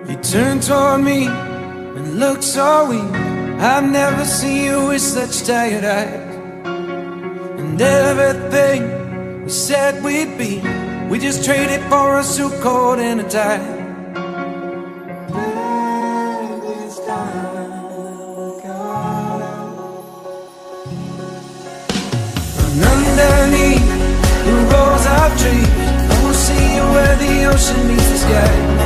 You turn toward me and look so weak. I've never seen you with such tired eyes. And everything we said we'd be, we just traded for a suit coat and a tie. And underneath the rows of trees, I will see you where the ocean meets the sky.